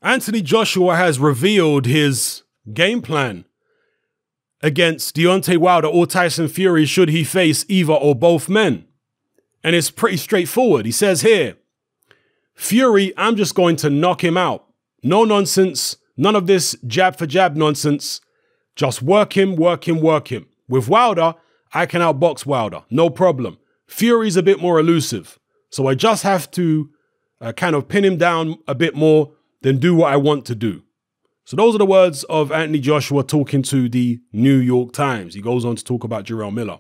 Anthony Joshua has revealed his game plan against Deontay Wilder or Tyson Fury should he face either or both men. And it's pretty straightforward. He says here, Fury, I'm just going to knock him out. No nonsense. None of this jab for jab nonsense. Just work him, work him, work him. With Wilder, I can outbox Wilder. No problem. Fury's a bit more elusive. So I just have to kind of pin him down a bit more than do what I want to do. So those are the words of Anthony Joshua talking to the New York Times. He goes on to talk about Jarrell Miller.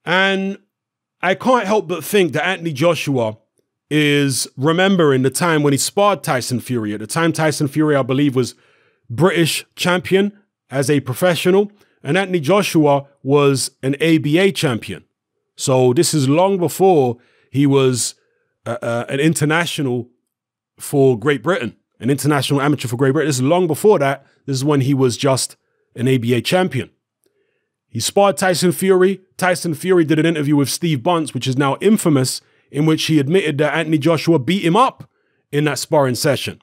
And I can't help but think that Anthony Joshua is remembering the time when he sparred Tyson Fury. At the time, Tyson Fury, I believe, was British champion as a professional, and Anthony Joshua was an ABA champion. So this is long before he was an international for Great Britain, an international amateur for Great Britain. This is long before that. This is when he was just an ABA champion. He sparred Tyson Fury. Tyson Fury did an interview with Steve Bunce, which is now infamous, in which he admitted that Anthony Joshua beat him up in that sparring session.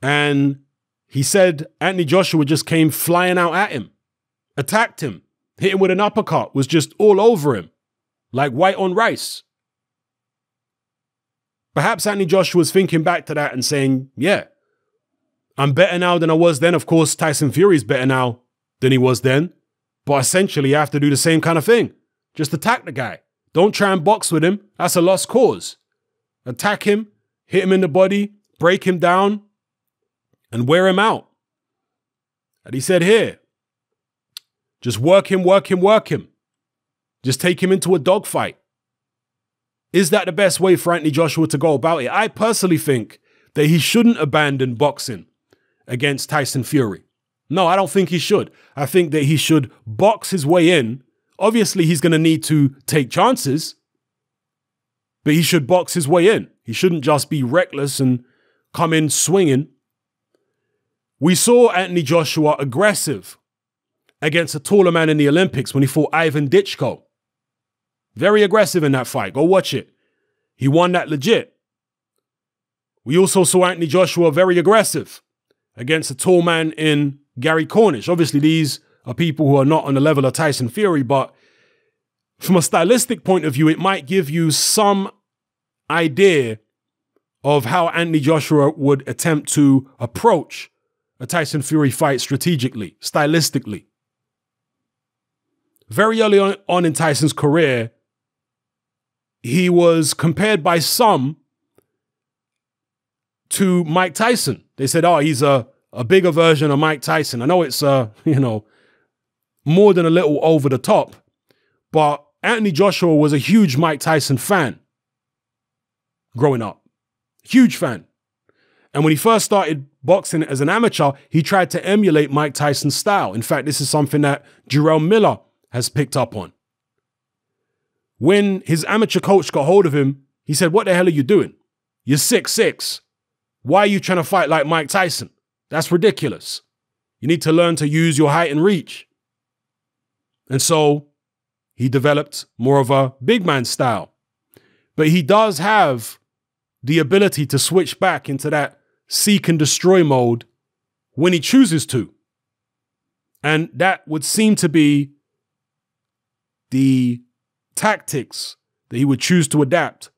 And he said Anthony Joshua just came flying out at him, attacked him, hit him with an uppercut, was just all over him, like white on rice. Perhaps Anthony Joshua was thinking back to that and saying, yeah, I'm better now than I was then. Of course, Tyson Fury's better now than he was then. But essentially, you have to do the same kind of thing. Just attack the guy. Don't try and box with him. That's a lost cause. Attack him, hit him in the body, break him down, and wear him out. And he said here, just work him, work him, work him. Just take him into a dogfight. Is that the best way for Anthony Joshua to go about it? I personally think that he shouldn't abandon boxing against Tyson Fury. No, I don't think he should. I think that he should box his way in. Obviously, he's going to need to take chances, but he should box his way in. He shouldn't just be reckless and come in swinging. We saw Anthony Joshua aggressive against a taller man in the Olympics when he fought Ivan Ditchko. Very aggressive in that fight. Go watch it. He won that legit. We also saw Anthony Joshua very aggressive against a tall man in Gary Cornish. Obviously, these are people who are not on the level of Tyson Fury, but from a stylistic point of view, it might give you some idea of how Anthony Joshua would attempt to approach a Tyson Fury fight strategically, stylistically. Very early on in Tyson's career, he was compared by some to Mike Tyson. They said, oh, he's a bigger version of Mike Tyson. I know it's, more than a little over the top, but Anthony Joshua was a huge Mike Tyson fan growing up. Huge fan. And when he first started boxing as an amateur, he tried to emulate Mike Tyson's style. In fact, this is something that Jarrell Miller has picked up on. When his amateur coach got hold of him, he said, what the hell are you doing? You're 6'6". Why are you trying to fight like Mike Tyson? That's ridiculous. You need to learn to use your height and reach. And so he developed more of a big man style. But he does have the ability to switch back into that seek and destroy mode when he chooses to. And that would seem to be the tactics that he would choose to adapt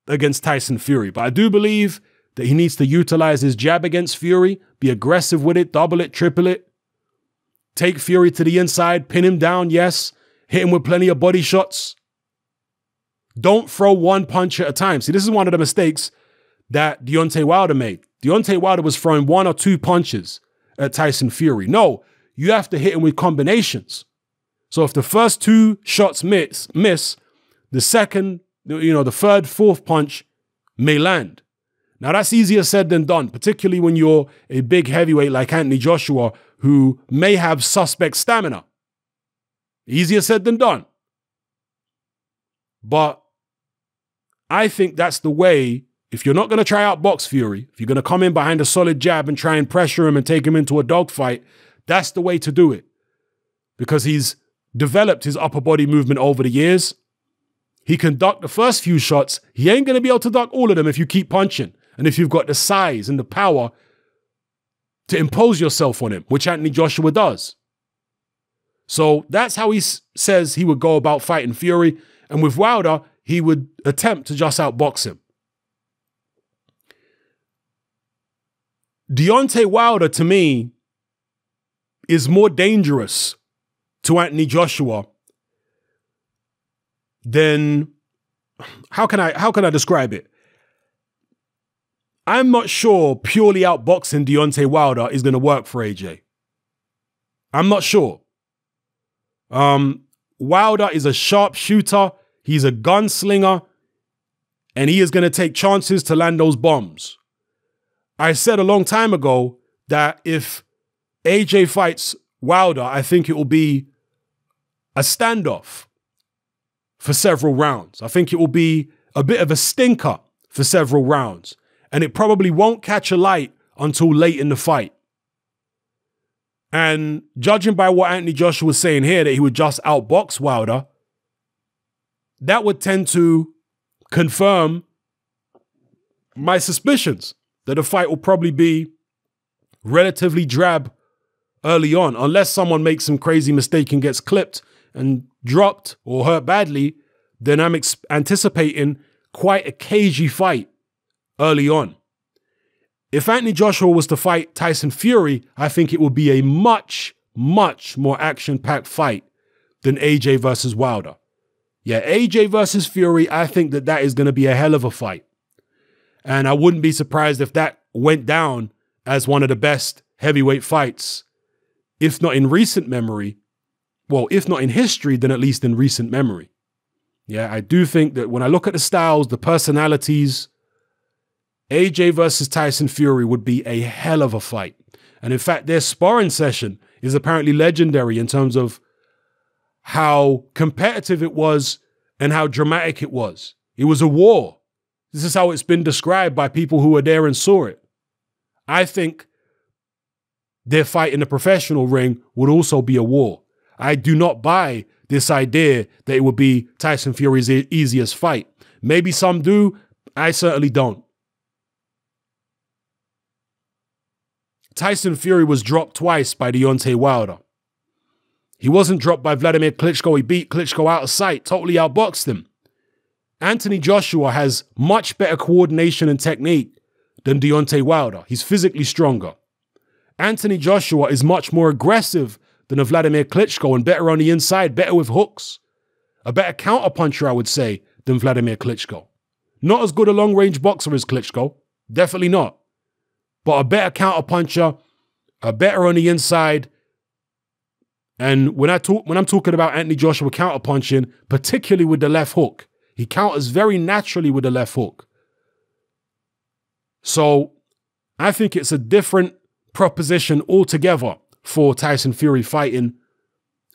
against Tyson Fury. But I do believe that he needs to utilize his jab against Fury, be aggressive with it, double it, triple it, take Fury to the inside, pin him down, yes, hit him with plenty of body shots. Don't throw one punch at a time. See, this is one of the mistakes that Deontay Wilder made. Deontay Wilder was throwing one or two punches at Tyson Fury. No, you have to hit him with combinations. So if the first two shots miss, the second, the third, fourth punch may land. Now that's easier said than done, particularly when you're a big heavyweight like Anthony Joshua, who may have suspect stamina. Easier said than done. But I think that's the way, if you're not going to try out box Fury, if you're going to come in behind a solid jab and try and pressure him and take him into a dogfight, that's the way to do it. Because he's developed his upper body movement over the years. He can duck the first few shots. He ain't going to be able to duck all of them if you keep punching. and if you've got the size and the power to impose yourself on him, which Anthony Joshua does. So that's how he says he would go about fighting Fury. And with Wilder, he would attempt to just outbox him. Deontay Wilder, to me, is more dangerous to Anthony Joshua than, how can I describe it? I'm not sure purely outboxing Deontay Wilder is going to work for AJ. I'm not sure. Wilder is a sharpshooter. He's a gunslinger, and he is going to take chances to land those bombs. I said a long time ago that if AJ fights Wilder, I think it will be a standoff for several rounds. I think it will be a bit of a stinker for several rounds, and it probably won't catch a light until late in the fight. And judging by what Anthony Joshua was saying here, that he would just outbox Wilder, that would tend to confirm my suspicions that the fight will probably be relatively drab early on, unless someone makes some crazy mistake and gets clipped and dropped or hurt badly. Then I'm anticipating quite a cagey fight early on. If Anthony Joshua was to fight Tyson Fury, I think it would be a much, much more action-packed fight than AJ versus Wilder. Yeah, AJ versus Fury, I think that is going to be a hell of a fight. And I wouldn't be surprised if that went down as one of the best heavyweight fights, if not in recent memory. Well, if not in history, then at least in recent memory. Yeah, I do think that when I look at the styles, the personalities, AJ versus Tyson Fury would be a hell of a fight. And in fact, their sparring session is apparently legendary in terms of how competitive it was and how dramatic it was. It was a war. This is how it's been described by people who were there and saw it. I think their fight in the professional ring would also be a war. I do not buy this idea that it would be Tyson Fury's easiest fight. Maybe some do. I certainly don't. Tyson Fury was dropped twice by Deontay Wilder. He wasn't dropped by Vladimir Klitschko. He beat Klitschko out of sight, totally outboxed him. Anthony Joshua has much better coordination and technique than Deontay Wilder. He's physically stronger. Anthony Joshua is much more aggressive than a Vladimir Klitschko and better on the inside, better with hooks. A better counterpuncher, I would say, than Vladimir Klitschko. Not as good a long-range boxer as Klitschko. Definitely not. But a better counterpuncher, a better on the inside. And when I'm talking about Anthony Joshua counterpunching, particularly with the left hook, he counters very naturally with the left hook. So I think it's a different proposition altogether for Tyson Fury fighting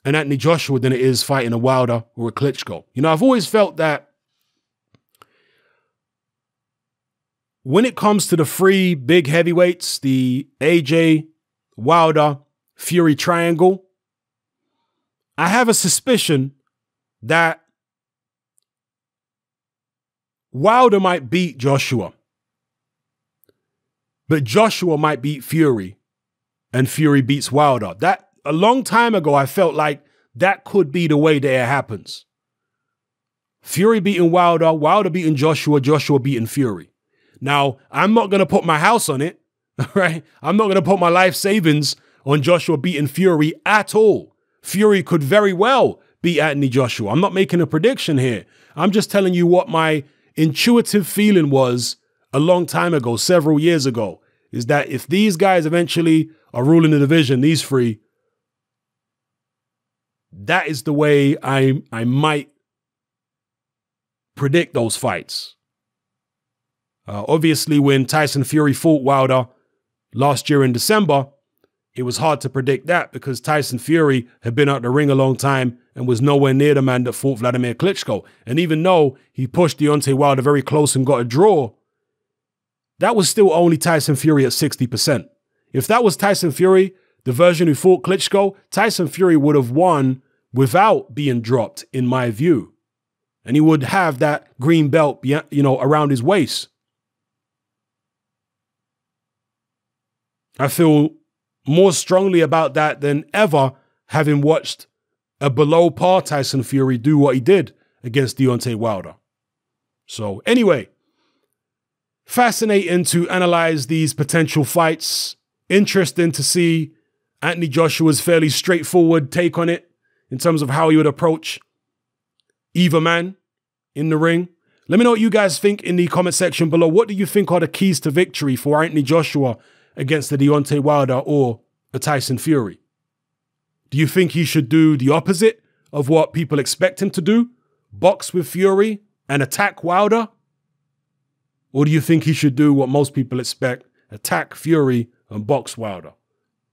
an Anthony Joshua than it is fighting a Wilder or a Klitschko. You know, I've always felt that when it comes to the three big heavyweights, the AJ, Wilder, Fury triangle, I have a suspicion that Wilder might beat Joshua, but Joshua might beat Fury, and Fury beats Wilder. That, a long time ago, I felt like that could be the way that it happens. Fury beating Wilder, Wilder beating Joshua, Joshua beating Fury. Now, I'm not going to put my house on it, right? I'm not going to put my life savings on Joshua beating Fury at all. Fury could very well beat Anthony Joshua. I'm not making a prediction here. I'm just telling you what my intuitive feeling was a long time ago, several years ago, is that if these guys eventually are ruling the division, these three, that is the way I might predict those fights. Obviously, when Tyson Fury fought Wilder last year in December, it was hard to predict that because Tyson Fury had been out the ring a long time and was nowhere near the man that fought Vladimir Klitschko. And even though he pushed Deontay Wilder very close and got a draw, that was still only Tyson Fury at 60%. If that was Tyson Fury, the version who fought Klitschko, Tyson Fury would have won without being dropped, in my view. And he would have that green belt, you know, around his waist. I feel more strongly about that than ever, having watched a below par Tyson Fury do what he did against Deontay Wilder. So anyway, fascinating to analyze these potential fights. Interesting to see Anthony Joshua's fairly straightforward take on it in terms of how he would approach either man in the ring. Let me know what you guys think in the comment section below. What do you think are the keys to victory for Anthony Joshua against the Deontay Wilder or a Tyson Fury? Do you think he should do the opposite of what people expect him to do? Box with Fury and attack Wilder? Or do you think he should do what most people expect? Attack Fury and box Wilder?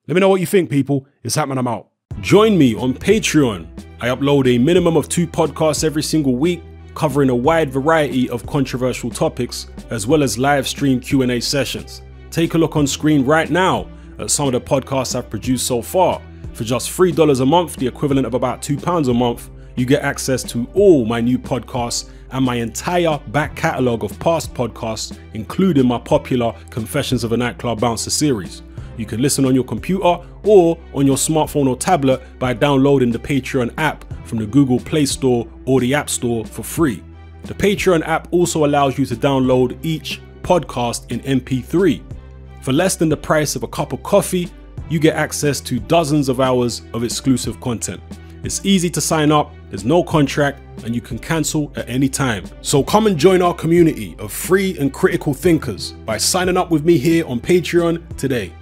Let me know what you think, people. It's happening, I'm out. Join me on Patreon. I upload a minimum of 2 podcasts every single week, covering a wide variety of controversial topics, as well as live stream Q&A sessions. Take a look on screen right now at some of the podcasts I've produced so far. For just $3 a month, the equivalent of about £2 a month, you get access to all my new podcasts and my entire back catalogue of past podcasts, including my popular Confessions of a Nightclub Bouncer series. You can listen on your computer or on your smartphone or tablet by downloading the Patreon app from the Google Play Store or the App Store for free. The Patreon app also allows you to download each podcast in MP3. For less than the price of a cup of coffee, you get access to dozens of hours of exclusive content. It's easy to sign up, there's no contract, and you can cancel at any time. So come and join our community of free and critical thinkers by signing up with me here on Patreon today.